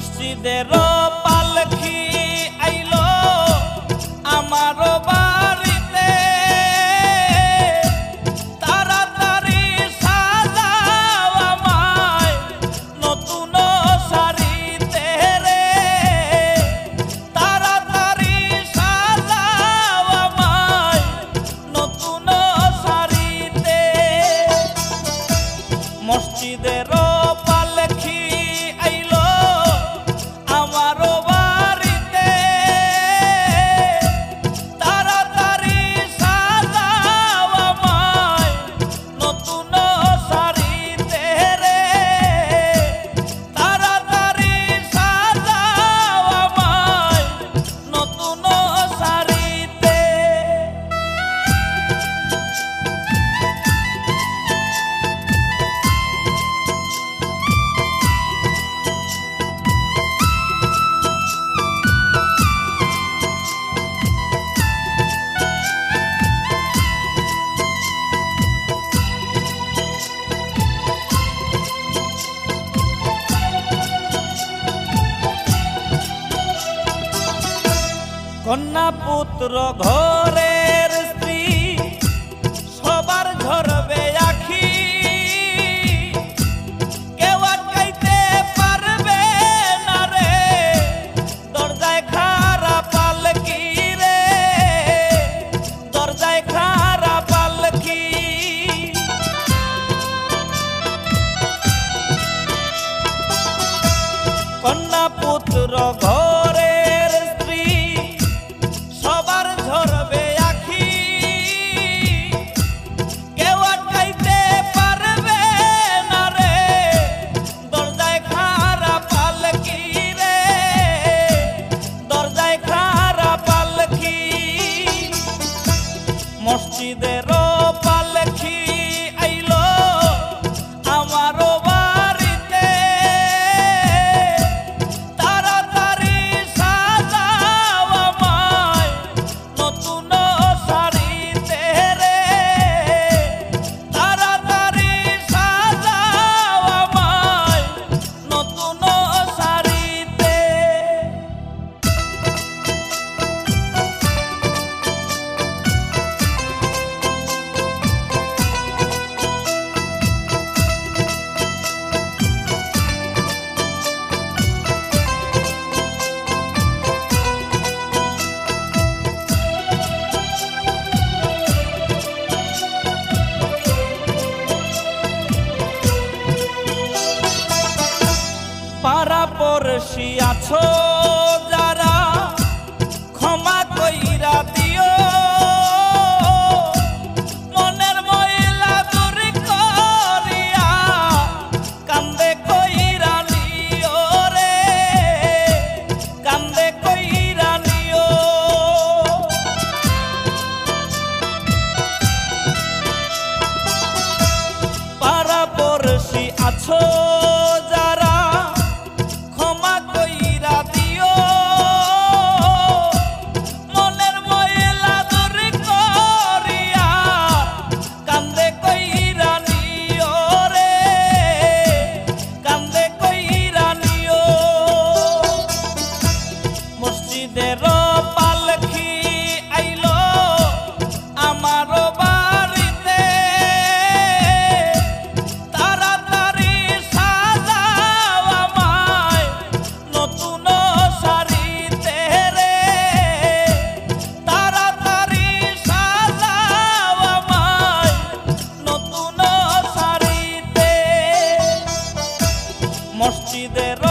মসজিদের পালকি আইলো আমার বাড়িতে, তাড়াতাড়ি সাজাও আমায় নতুন শাড়িতে রে, তাড়াতাড়ি সাজাও আমায় নতুন শাড়িতে। মসজিদের পালকি আইলো আমার বাড়িতে, তাড়াতাড়ি সাজাও আমায় নতুন শাড়িতে রে, তাড়াতাড়ি সাজাও আমায় নতুন শাড়িতে। কন্যা পুত্র ঘরের স্ত্রী সবার ঝরবে আখি, কেউ আটকাইতে পারবে না রে, দরজায় খাড়া পালকি রে, দরজায় খাড়া পালকি। কন্যা পুত্র ঘরের স্ত্রী সবার ঝরবে আখি, কেউ আটকাইতে পারবে না রে, দরজায় খাড়া পালকি রে, দরজায় খাড়া পালকি। মসজিদের পালকি আইলো আমার বাড়িতে, তাড়াতাড়ি সাজাও আমায় নতুন শাড়িতে রে, তাড়াতাড়ি সাজাও আমায় নতুন শাড়িতে। পাড়াপড়শি আছো যারা ক্ষমা কইরা দিও, মনের ময়লা দূর করিয়া কান্দে কইরা নিও রে, কান্দে কইরা নিও। পাড়াপড়শি আছো যারা ক্ষমা কইরা দিও, মনের ময়লা দূর করিয়া কান্দে কইরা নিও রে, কান্দে কইরা নিও। মসজিদের পালকি আইলো আমার বাড়িতে, তাড়াতাড়ি সাজাও আমায় নতুন শাড়িতে রে, তাড়াতাড়ি সাজাও আমায় নতুন শাড়িতে। মসজিদের